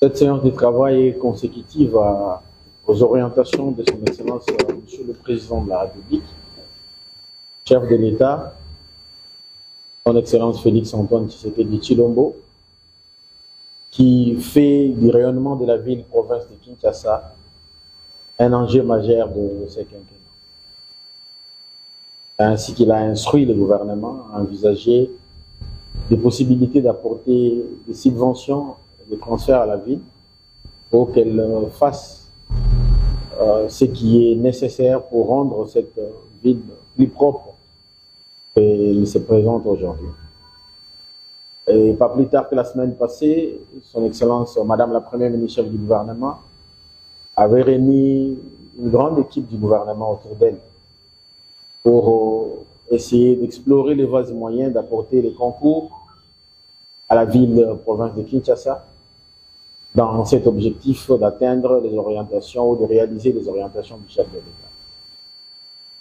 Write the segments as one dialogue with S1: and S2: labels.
S1: Cette séance de travail est consécutive aux orientations de son Excellence Monsieur le Président de la République, chef de l'État, son Excellence Félix-Antoine Tshisekedi Tshilombo, qui fait du rayonnement de la ville-province de Kinshasa un enjeu majeur de ce quinquennat. Ainsi qu'il a instruit le gouvernement à envisager des possibilités d'apporter des subventions, des transferts à la ville pour qu'elle fasse ce qui est nécessaire pour rendre cette ville plus propre qu'elle se présente aujourd'hui. Et pas plus tard que la semaine passée, son Excellence, Madame la Première ministre chef du gouvernement, avait réuni une grande équipe du gouvernement autour d'elle pour essayer d'explorer les voies et moyens d'apporter les concours à la ville-province de Kinshasa dans cet objectif d'atteindre les orientations ou de réaliser les orientations du chef de l'État.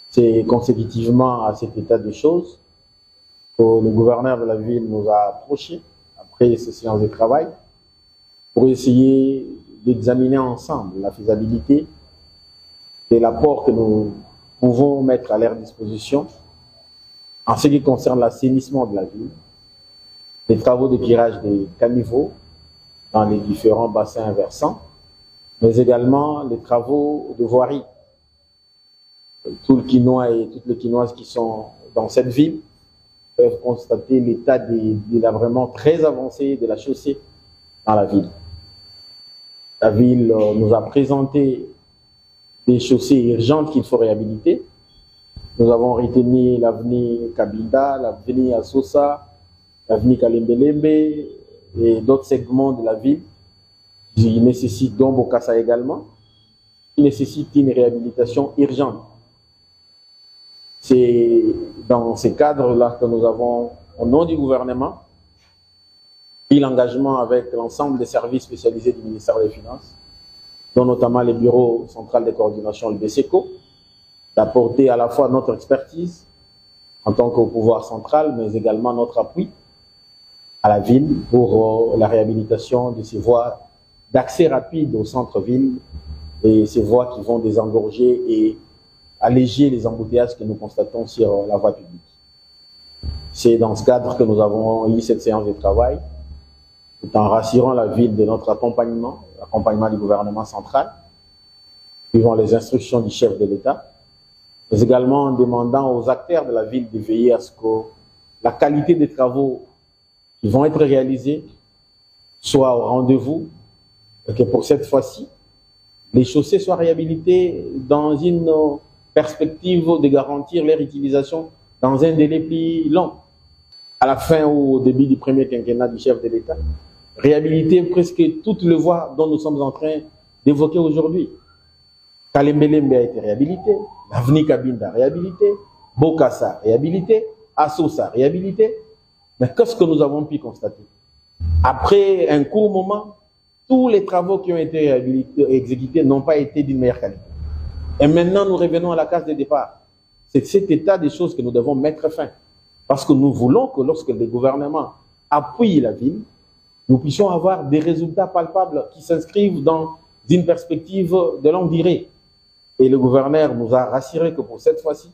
S1: C'est consécutivement à cet état de choses que le gouverneur de la ville nous a approchés après ces séances de travail pour essayer d'examiner ensemble la faisabilité de l'apport que nous pouvons mettre à leur disposition en ce qui concerne l'assainissement de la ville, les travaux de curage des caniveaux dans les différents bassins versants, mais également les travaux de voirie. Tout le Quinois et toutes les Quinoises qui sont dans cette ville peuvent constater l'état vraiment très avancé de la chaussée dans la ville. La ville nous a présenté des chaussées urgentes qu'il faut réhabiliter. Nous avons retenu l'avenue Kabinda, l'avenue Asosa, l'avenue Kalembelembe et d'autres segments de la ville qui nécessitent, dont Bokassa également, qui nécessitent une réhabilitation urgente. C'est dans ces cadres-là que nous avons, au nom du gouvernement, pris l'engagement avec l'ensemble des services spécialisés du ministère des Finances, dont notamment le bureau central de coordination, le BCECO, d'apporter à la fois notre expertise en tant que pouvoir central, mais également notre appui à la ville pour la réhabilitation de ces voies d'accès rapide au centre-ville et ces voies qui vont désengorger et alléger les embouteillages que nous constatons sur la voie publique. C'est dans ce cadre que nous avons eu cette séance de travail, tout en rassurant la ville de notre accompagnement, l'accompagnement du gouvernement central, suivant les instructions du chef de l'État, mais également en demandant aux acteurs de la ville de veiller à ce que la qualité des travaux qui vont être réalisés soit au rendez-vous, et que pour cette fois-ci, les chaussées soient réhabilitées dans une perspective de garantir leur utilisation dans un délai plus long. À la fin ou au début du premier quinquennat du chef de l'État, réhabiliter presque toutes les voies dont nous sommes en train d'évoquer aujourd'hui. Kalembelembe a été réhabilité, l'avenue Kabinda réhabilité, Bokassa réhabilité, Asosa réhabilité. Mais qu'est-ce que nous avons pu constater? Après un court moment, tous les travaux qui ont été exécutés n'ont pas été d'une meilleure qualité. Et maintenant, nous revenons à la case de départ. C'est cet état des choses que nous devons mettre fin. Parce que nous voulons que lorsque le gouvernement appuie la ville, nous puissions avoir des résultats palpables qui s'inscrivent dans une perspective de longue durée. Et le gouverneur nous a rassuré que pour cette fois-ci,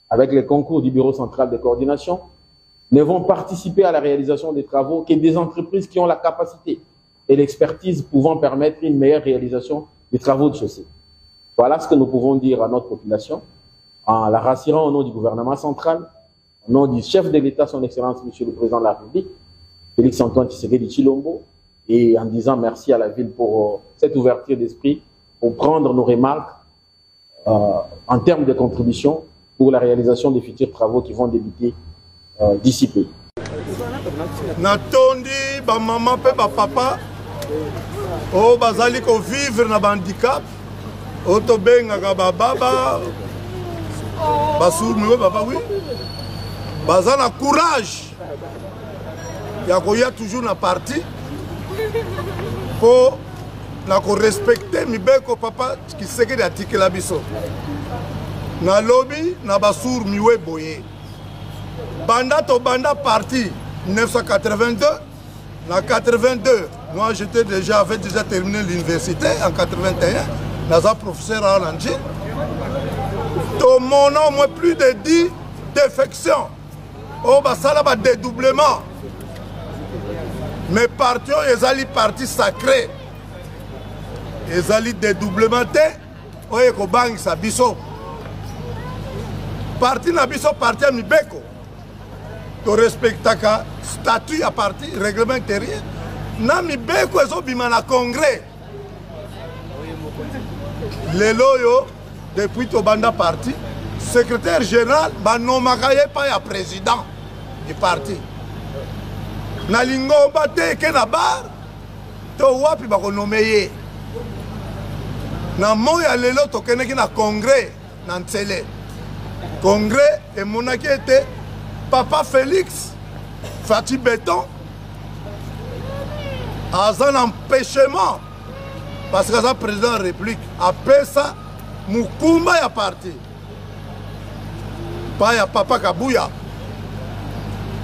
S1: avec les concours du Bureau central de coordination, ne vont participer à la réalisation des travaux que des entreprises qui ont la capacité et l'expertise pouvant permettre une meilleure réalisation des travaux de chaussée. Voilà ce que nous pouvons dire à notre population, en la rassurant au nom du gouvernement central, au nom du chef de l'État, son Excellence, Monsieur le Président de la République, Félix-Antoine Tshisekedi Tshilombo, et en disant merci à la ville pour cette ouverture d'esprit, pour prendre nos remarques en termes de contribution pour la réalisation des futurs travaux qui vont débuter d'ici peu.
S2: Natondi, ba maman pe ba papa, o bazali ko vivre na handicap, o to benga ba baba, basur miwe baba oui, bazana courage, ya ko ya toujours na parti, po na ko respecter mi beko papa qui sait que d'article la biso, na lobby na basur miwe boye. Banda to banda parti 1982 En 82, moi j'avais déjà terminé l'université en 81. Naza professeur à Langi. Tout mon nom, moi plus de 10 défections. Oh, bah ça là, bah dédoublement. Mais partis, ils allaient partis sacrés. Ils allaient dédoublement. Oh, ils ont bang sa biso. Parti na biso, parti à Mibeko. Tu respectes ta statut à parti, règlement intérieur. Na Mibeko, ils ont bimé na congrès. Les loyaux, depuis ton banda parti, secrétaire général, bah non makaye pas ya président du parti. Na lingomba te ke na bar, to wapi ba ko nomeye. Na moya lelo to keneki na congrès na Ntsele. Congrès et monaki était Papa Félix Fati Béton a un empêchement parce que c'est président de la République après ça Mukumba ya parti pas ya Papa Kabouya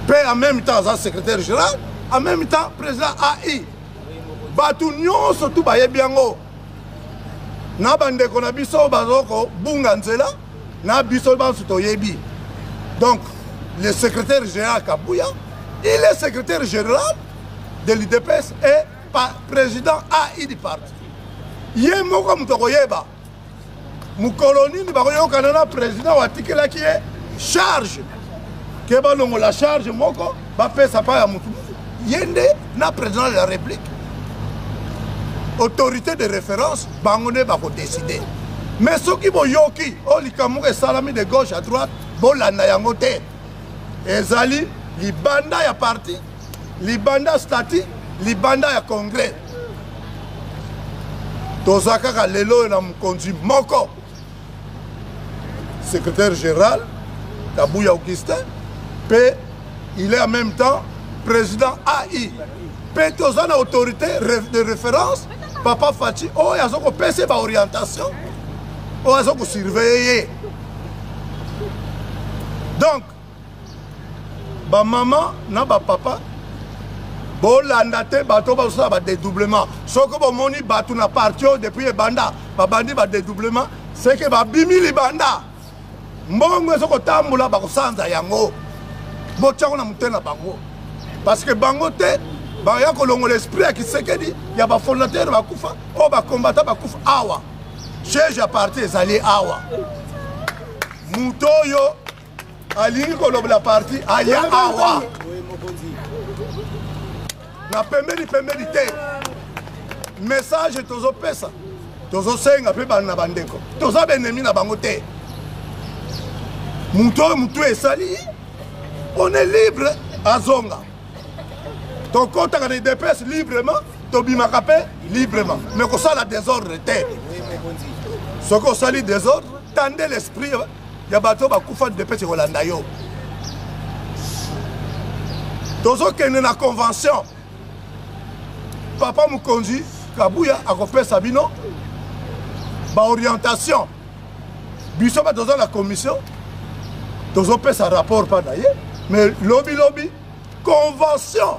S2: puis en même temps un secrétaire général en même temps président AI batu nyonso tout baye biango na bande ko na biso bazoko bunga nzela na biso bansu toyebi. Donc le secrétaire général Kabouya il est secrétaire général de l'IDPS et président AI du parti. Yé moko mutoko yeba mukoloni ni bakoyo kanana président watikela qui est charge ke balongo la charge moko ba pesa pa ya mutu yende na président de la République autorité de référence bangone bako décider mais ceux qui boyoki o likamuke salami de gauche à droite bolanda yango te ezali libanda ya parti libanda stati libanda ya congrès tozakaka lelo na mukonzi moko secrétaire général Kabouya Augustin pe il est en même temps président AI pe tozana autorité de référence Papa Fati o yazoko pese ba orientation o yazoko surveiller donc ba maman na ba papa bolanda te bato basala ba dédoublement soko bomoni bato na parti depuis ebanda babandi ba dédoublement c'est que ba bimi libanda mbongo soko tambula ba kosanza yango botyango na mutena bango parce que bango te ba ya kolongo l'esprit qui sekedi ya ba fondateur ba kufa o ba combattant ba kufa awa siège à parti ezali awa mutoyo alingi kolobela parti aya awa na pembeni te message tozo pesa tozo senga pe bana bandeko toza benemi na bango te mutu esali on est libre à zonga ton compte à DPS librement tobimaka pe librement mais ko sala désordre te soko sali désordre tendez l'esprit ya bato bakufa DPS kolanda yo tozo kende na convention Papa Mukonzi Kabouya akopesa bino ba orientation biso ba dans la commission tozo pesa rapport pa daye mais lobby convention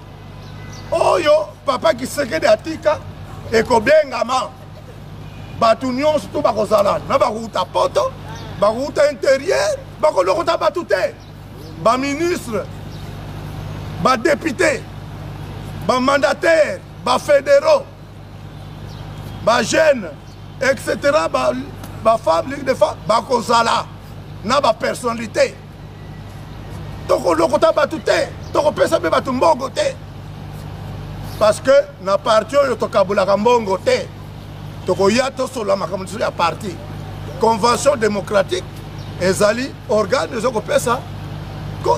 S2: oyo papa qui sekede atika ekobengama batu nyonso to bakozala na bakuta poto bakuta intérieur bakolokota batu te ba ministre ba député ba mandataire ba fédéraux ba jeunes etc ba femmes ligue de femmes bakozala na ba personnalité tokolokota batu te tokopesa mpe batu mbongo te parce que na parti oyo tokabulaka mbongo te tokoya tosola makambo ya parti convention démocratique ezali organe ezokopesa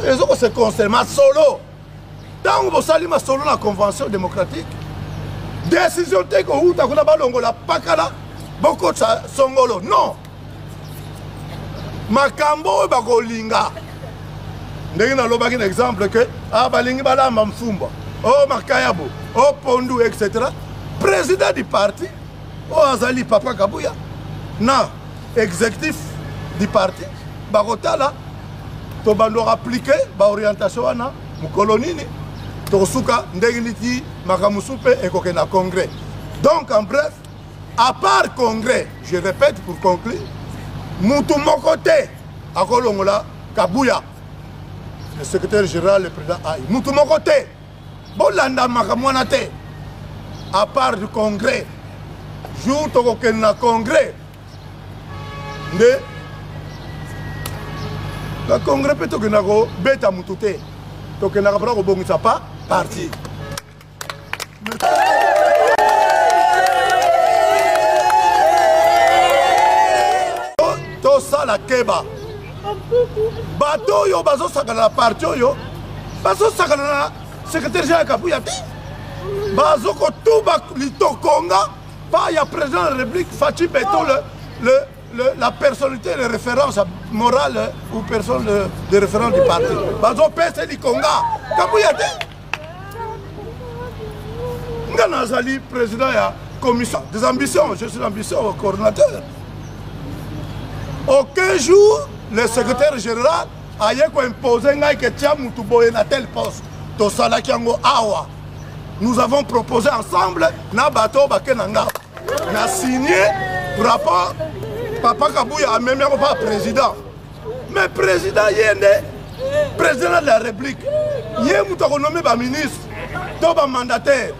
S2: ezokose conseil masolo ntango bosali masolo na convention démocratique décision te kouta kuna balongola pakala bokotsa songolo non makambo oyo bakolinga ndenge nalobaki na exemple ke balingi balamba mfumba o makayabo o pondu etc président du parti o azali Papa Kabouya na exécutif du parti bakotala tobando appliquer ba orientation wana mukolo nini tokosuka ndenge niti Makamusupe et Kokena Congrès. Donc en bref, à part Congrès, je répète pour conclure, Moutou Mokote, à Kolongola, Kabouya, le secrétaire général, le président Aïe. Moutou Mokote, Bolanda Makamouanate, à part du Congrès, jour Kokena Congrès, le Congrès peut être bêta Moutouté, Tokena Bravo Bongisa pas parti. Ça la keba bato yo bazo sakana la parti yo bazo sakana la secrétaire général Kabouya bazo ko tuba litokonga pa ya président de la République Fachi Beto la personnalité de référence morale ou personne de référence du parti bazo pese likonga Kabouya ngana zali président ya commission des ambitions, je suis l'ambition coordinateur. Aucun jour, le secrétaire général a imposé que Tiamoutouboué na tel poste. Awa. Nous avons proposé ensemble, na bateau Bakenanga. Na signé rapport, Papa Kabouya a même pas président. Mais président Yende, président de la République, Yende a nommé ministre, Toba mandataire.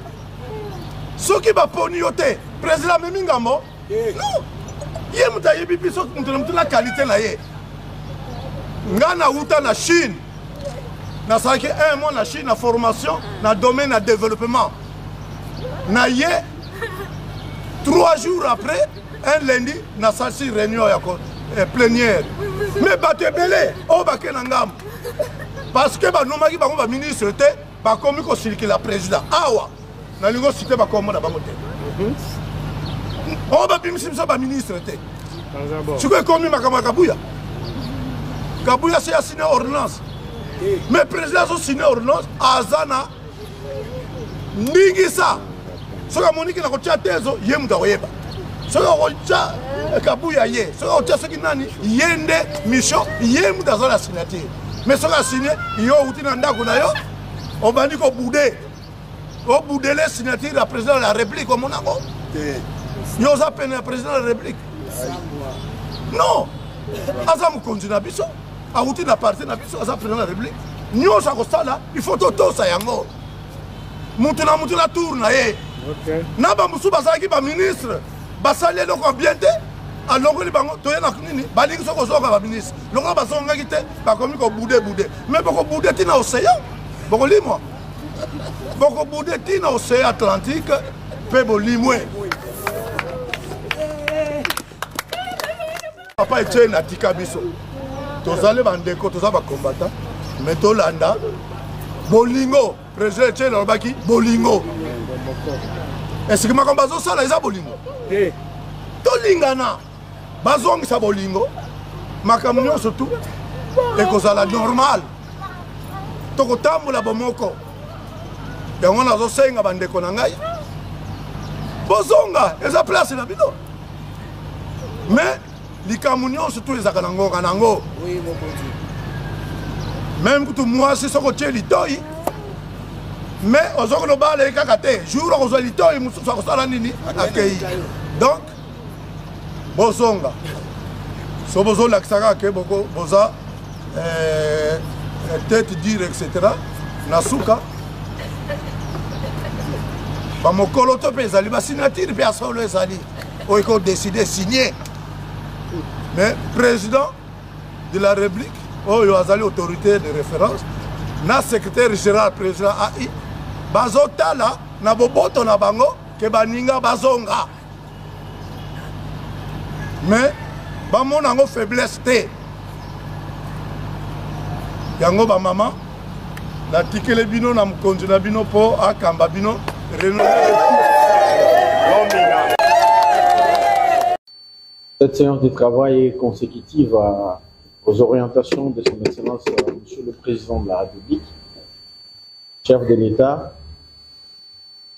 S2: Ce qui va ponioter, président Memingamo, non. Il y a la qualité là. Ngana outa na Chine. Na saki un mois na Chine na formation, na domaine na développement. Na yé 3 jours après, un lundi, na sasi réunion plénière. Mais baté belé, oh baké nangam. Parce que ba nomaki ba ministre té, ba komi ko siliki la président. Awa. Na lingo cité ba komo na bango té. On va bien me ministre. Tu veux comme Kabouya. Kabouya c'est signé ordonnance. Mais le président a signé ordonnance. Azana. Ningisa. Ce que Monique n'a pas été yem d'Oyeba. Ce que Kabouya yé. Ce qui n'a ni yende mission yem dans la signature. Mais ce qui a signé, yo outinanda kunayo. On va dire qu'au boudé. Au boudé les signatures la président de la République comme on a. Yo za peine le président de la République. Non. Azam continue à biso. A outi na parti na biso aza président de la République. Nyo sa ko sala, il faut toto sa yango. Mutuna tour na ye. OK. Na ba musu bazaki ba ministre. Ba salé donc bien té. Alors li bango to yana nini? Ba lingi soko zoka ba ministre. Longa ba zonga kité ba komi ko boudé. Mais boko boudé tina océan. Boko limwa. Boko boudé tina océan Atlantique. Pe bo limwe. Papa Etienne a tika biso. Tozale bandeko, tozaba combattant. Mais tolanda. Bolingo. Président Etienne Lobaki, Bolingo. Est-ce que ma combazo sala isa Bolingo? Tolingana. Bazong sa Bolingo. Makamunyo surtout. Et kozala normal. Toko tambola bomoko. Yango nazo senga bandeko na ngai. Bozonga, eza place na bino. Mais les camions surtout les akanango kanango. Oui, mon bon Dieu. Même que moi c'est ce que tu litoi. Mais aux autres global les kakate, jour aux litoi musu so sala nini akei. Donc bozonga. So bozo laksaka ke boko boza tête dire etc. Nasuka. Ba mokolo to pe zali ba signature pe asolo ezali. O iko décider signer. Mais président de la République, oh, il y a autorité de référence, na secrétaire général président AI, bazota là, na boboto na bango, ke baninga bazonga. Mais, ba mon ango faiblesse té. Yango ba maman, la tikele bino na mkonzi na bino po akamba bino
S1: Cette séance de travail est consécutive aux orientations de son Excellence Monsieur le Président de la République, chef de l'État,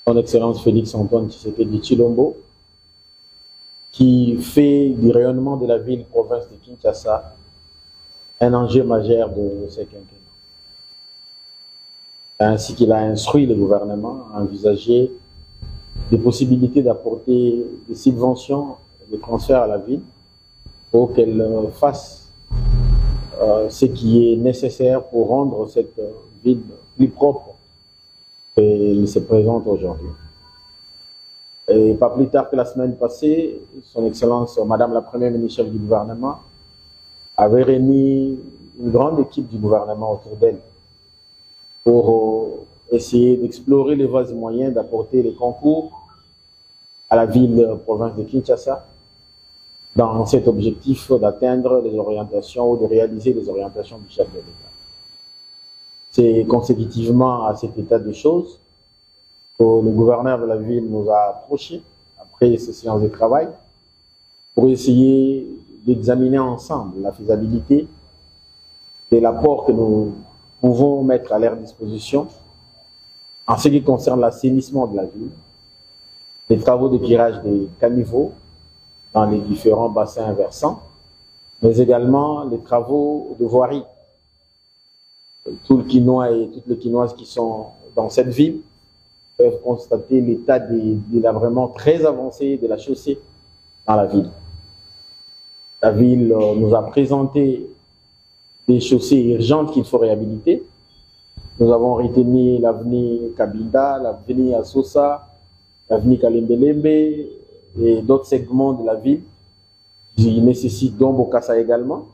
S1: son Excellence Félix Antoine Tshisekedi Tshilombo, qui fait du rayonnement de la ville-province de Kinshasa un enjeu majeur de ces quinquennats. ainsi qu'il a instruit le gouvernement à envisager des possibilités d'apporter des subventions, des transferts à la ville pour qu'elle fasse ce qui est nécessaire pour rendre cette ville plus propre qu'elle se présente aujourd'hui. Et pas plus tard que la semaine passée, son Excellence, Madame la Première ministre du gouvernement, avait réuni une grande équipe du gouvernement autour d'elle pour essayer d'explorer les voies et moyens d'apporter les concours à la ville-province de Kinshasa dans cet objectif d'atteindre les orientations ou de réaliser les orientations du chef de l'État. C'est consécutivement à cet état de choses que le gouverneur de la ville nous a approchés après ces séances de travail pour essayer d'examiner ensemble la faisabilité et l'apport que nous pouvons mettre à leur disposition en ce qui concerne l'assainissement de la ville, les travaux de curage des caniveaux dans les différents bassins versants, mais également les travaux de voirie. Tout le Quinois et toutes les Quinoises qui sont dans cette ville peuvent constater l'état vraiment très avancé de la chaussée dans la ville. La ville nous a présenté des chaussées urgentes qu'il faut réhabiliter. Nous avons retenu l'avenue Kabinda, l'avenue Assosa, l'avenue Kalembelembe et d'autres segments de la ville qui nécessitent, dont Bokassa également,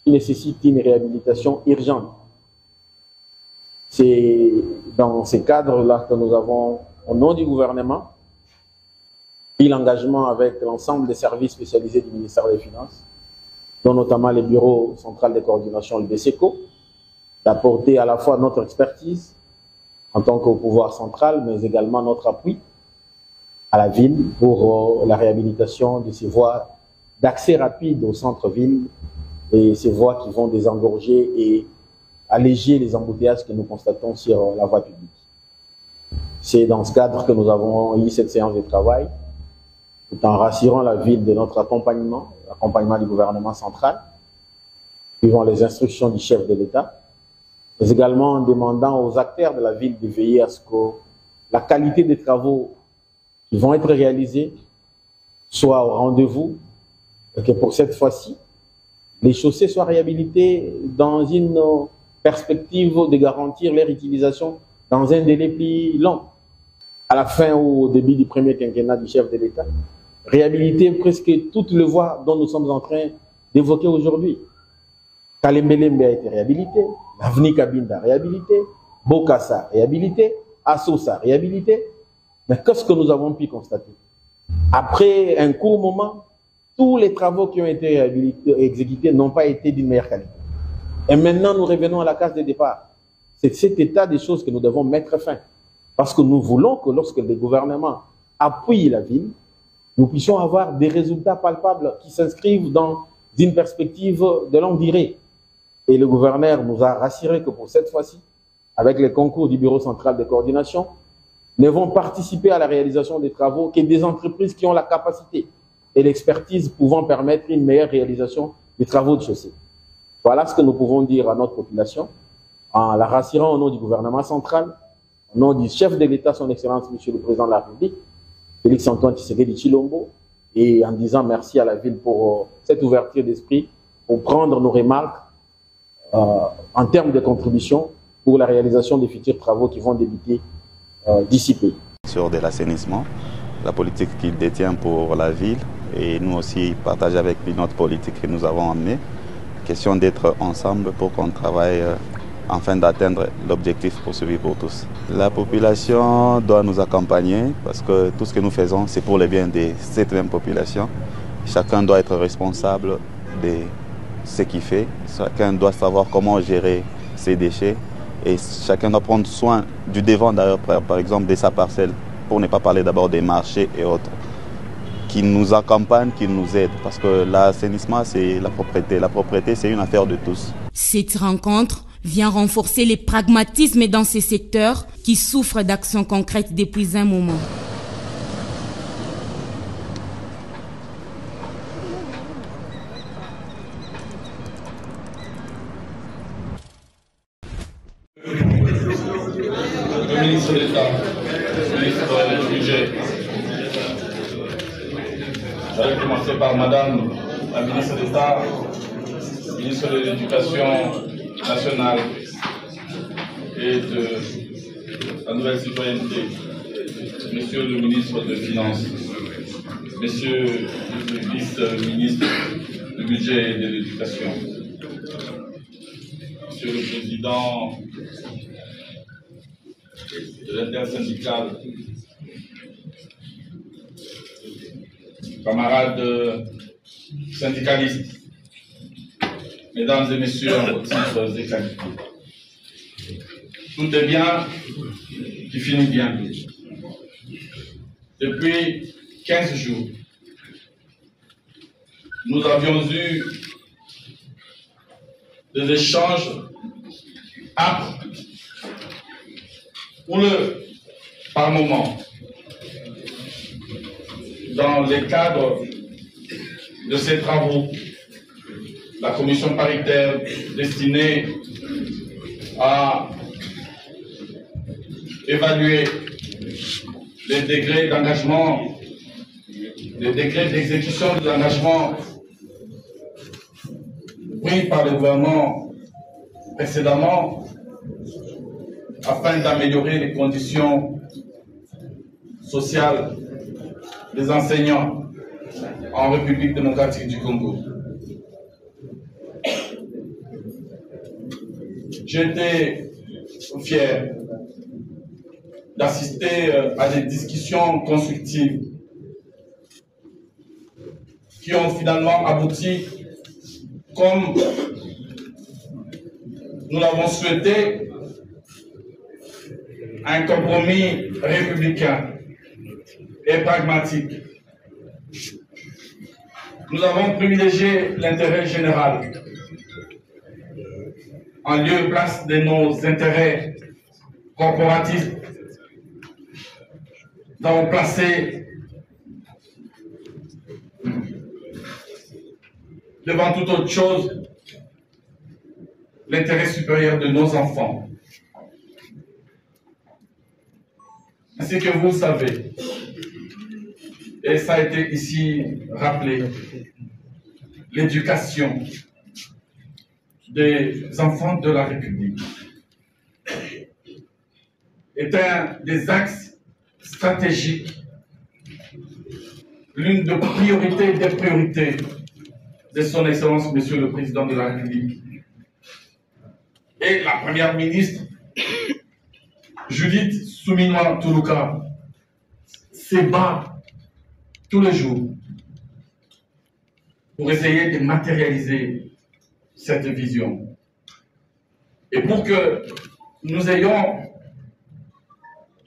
S1: qui nécessitent une réhabilitation urgente. C'est dans ces cadres-là que nous avons, au nom du gouvernement, pris l'engagement avec l'ensemble des services spécialisés du ministère des Finances, dont notamment les bureaux centrales de coordination, le BCECO, d'apporter à la fois notre expertise en tant que pouvoir central, mais également notre appui à la ville pour la réhabilitation de ces voies d'accès rapide au centre-ville et ces voies qui vont désengorger et alléger les embouteillages que nous constatons sur la voie publique. C'est dans ce cadre que nous avons eu cette séance de travail, tout en rassurant la ville de notre accompagnement, l'accompagnement du gouvernement central, suivant les instructions du chef de l'État, mais également en demandant aux acteurs de la ville de veiller à ce que la qualité des travaux qui vont être réalisés soient au rendez-vous et que pour cette fois-ci, les chaussées soient réhabilitées dans une perspective de garantir leur utilisation dans un délai plus long. À la fin ou au début du premier quinquennat du chef de l'État, réhabiliter presque toutes les voies dont nous sommes en train d'évoquer aujourd'hui. Kalembelembe a été réhabilité, l'avenue Kabinda réhabilité, Bokassa réhabilité, Assosa réhabilité. Mais qu'est-ce que nous avons pu constater? Après un court moment, tous les travaux qui ont été exécutés n'ont pas été d'une meilleure qualité. Et maintenant, nous revenons à la case de départ. C'est cet état des choses que nous devons mettre fin. Parce que nous voulons que lorsque le gouvernement appuie la ville, nous puissions avoir des résultats palpables qui s'inscrivent dans une perspective de longue durée. Et le gouverneur nous a rassuré que pour cette fois-ci, avec les concours du Bureau central de coordination, ne vont participer à la réalisation des travaux que des entreprises qui ont la capacité et l'expertise pouvant permettre une meilleure réalisation des travaux de chaussée. Voilà ce que nous pouvons dire à notre population, en la rassurant au nom du gouvernement central, au nom du chef de l'État, son Excellence, Monsieur le Président de la République, Félix-Antoine Tshisekedi Tshilombo, et en disant merci à la ville pour cette ouverture d'esprit, pour prendre nos remarques en termes de contribution pour la réalisation des futurs travaux qui vont débuter d'ici peu.
S3: Sur de l'assainissement, la politique qu'il détient pour la ville, et nous aussi partager avec lui notre politique que nous avons amenée. Question d'être ensemble pour qu'on travaille afin d'atteindre l'objectif poursuivi pour tous. La population doit nous accompagner parce que tout ce que nous faisons, c'est pour le bien de cette même population. Chacun doit être responsable de ce qu'il fait. Chacun doit savoir comment gérer ses déchets et chacun doit prendre soin du devant d'ailleurs, par exemple, de sa parcelle, pour ne pas parler d'abord des marchés et autres, qui nous accompagnent, qui nous aident, parce que l'assainissement, c'est la propriété. La propriété, c'est une affaire de tous.
S4: Cette rencontre vient renforcer les pragmatismes dans ces secteurs qui souffrent d'actions concrètes depuis un moment.
S5: ministre d'État, ministre du Budget. Je vais commencer par Madame la ministre d'État, ministre de l'Éducation nationale et de la nouvelle citoyenneté, Monsieur le ministre des Finances, Monsieur le vice-ministre du Budget et de l'Éducation, Monsieur le président de l'intersyndicale, camarades syndicalistes, Mesdames et Messieurs en vos titres et qualités. Tout est bien qui finit bien. Depuis 15 jours, nous avions eu des échanges âpres, houleux par moments, dans les cadres de ces travaux, la commission paritaire destinée à évaluer les degrés d'engagement, les degrés d'exécution de l'engagement pris par le gouvernement précédemment afin d'améliorer les conditions sociales des enseignants en République démocratique du Congo. J'étais fier d'assister à des discussions constructives qui ont finalement abouti, comme nous l'avons souhaité, à un compromis républicain et pragmatique. Nous avons privilégié l'intérêt général en lieu et place de nos intérêts corporatistes. Nous avons placé devant toute autre chose l'intérêt supérieur de nos enfants. Ainsi que vous le savez, et ça a été ici rappelé, l'éducation des enfants de la République est un des axes stratégiques, l'une des priorités de son Excellence, Monsieur le Président de la République. Et la Première ministre, Judith Suminwa-Tuluka, se bat tous les jours pour essayer de matérialiser cette vision. Et pour que nous ayons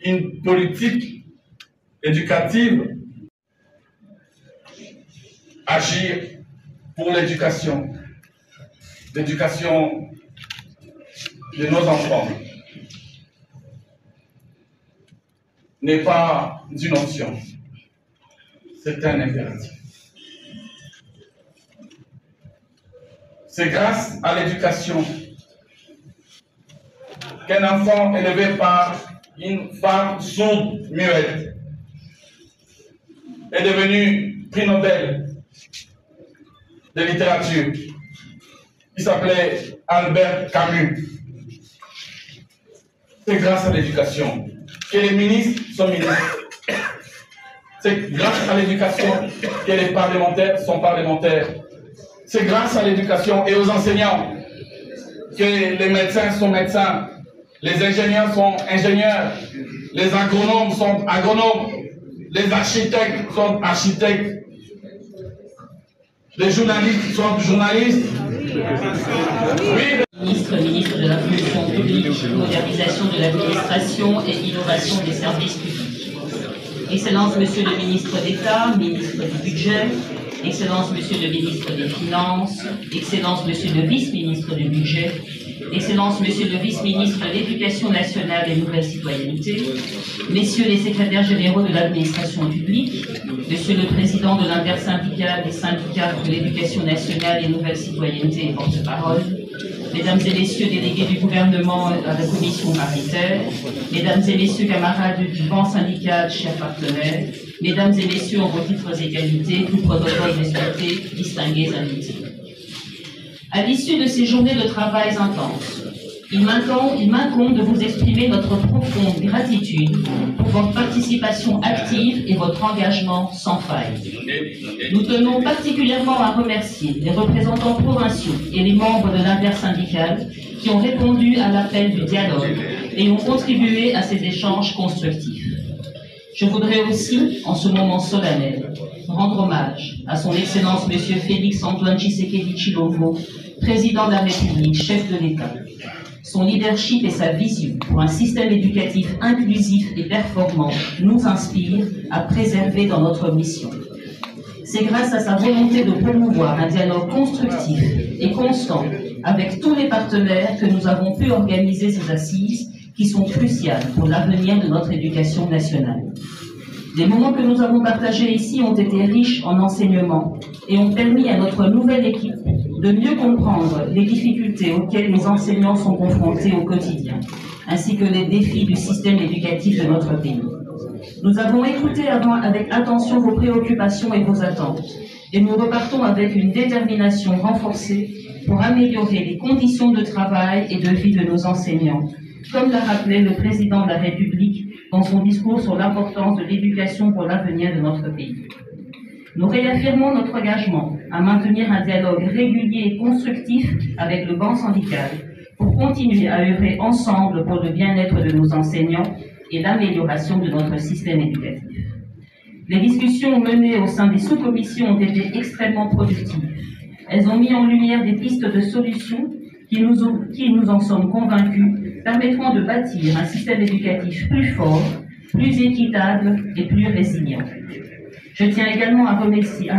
S5: une politique éducative, agir pour l'éducation de nos enfants n'est pas une option, c'est un impératif. C'est grâce à l'éducation qu'un enfant élevé par une femme sourde, muette, est devenu prix Nobel de littérature. Il s'appelait Albert Camus. C'est grâce à l'éducation que les ministres sont ministres. C'est grâce à l'éducation que les parlementaires sont parlementaires. C'est grâce à l'éducation et aux enseignants que les médecins sont médecins, les ingénieurs sont ingénieurs, les agronomes sont agronomes, les architectes sont architectes, les journalistes sont journalistes. Oui.
S6: Ministre de la fonction publique, modernisation de l'administration et innovation des services publics. Excellence Monsieur le ministre d'État, ministre du Budget, Excellence Monsieur le ministre des Finances, Excellence Monsieur le vice-ministre du Budget, Excellence Monsieur le vice-ministre de l'Éducation nationale et Nouvelle Citoyenneté, Messieurs les secrétaires généraux de l'administration publique, Monsieur le président de l'intersyndicale des syndicats de l'Éducation nationale et Nouvelle Citoyenneté et porte-parole, Mesdames et Messieurs délégués du gouvernement à la commission paritaire, Mesdames et Messieurs camarades du banc syndical, chers partenaires, Mesdames et Messieurs en vos titres et qualités, tout protocole respecté, distingués invités. À l'issue de ces journées de travail intenses, il m'incombe de vous exprimer notre profonde gratitude pour votre participation active et votre engagement sans faille. Nous tenons particulièrement à remercier les représentants provinciaux et les membres de l'intersyndicale qui ont répondu à l'appel du dialogue et ont contribué à ces échanges constructifs. Je voudrais aussi, en ce moment solennel, rendre hommage à son Excellence M. Félix Antoine Tshisekedi Tshilombo, Président de la République, chef de l'État. Son leadership et sa vision pour un système éducatif inclusif et performant nous inspirent à préserver dans notre mission. C'est grâce à sa volonté de promouvoir un dialogue constructif et constant avec tous les partenaires que nous avons pu organiser ces assises qui sont cruciales pour l'avenir de notre éducation nationale. Les moments que nous avons partagés ici ont été riches en enseignements et ont permis à notre nouvelle équipe de mieux comprendre les difficultés auxquelles les enseignants sont confrontés au quotidien, ainsi que les défis du système éducatif de notre pays. Nous avons écouté avec attention vos préoccupations et vos attentes, et nous repartons avec une détermination renforcée pour améliorer les conditions de travail et de vie de nos enseignants, comme l'a rappelé le Président de la République dans son discours sur l'importance de l'éducation pour l'avenir de notre pays. Nous réaffirmons notre engagement à maintenir un dialogue régulier et constructif avec le banc syndical pour continuer à œuvrer ensemble pour le bien-être de nos enseignants et l'amélioration de notre système éducatif. Les discussions menées au sein des sous-commissions ont été extrêmement productives. Elles ont mis en lumière des pistes de solutions qui nous en sommes convaincus, permettront de bâtir un système éducatif plus fort, plus équitable et plus résilient. Je tiens également à remercier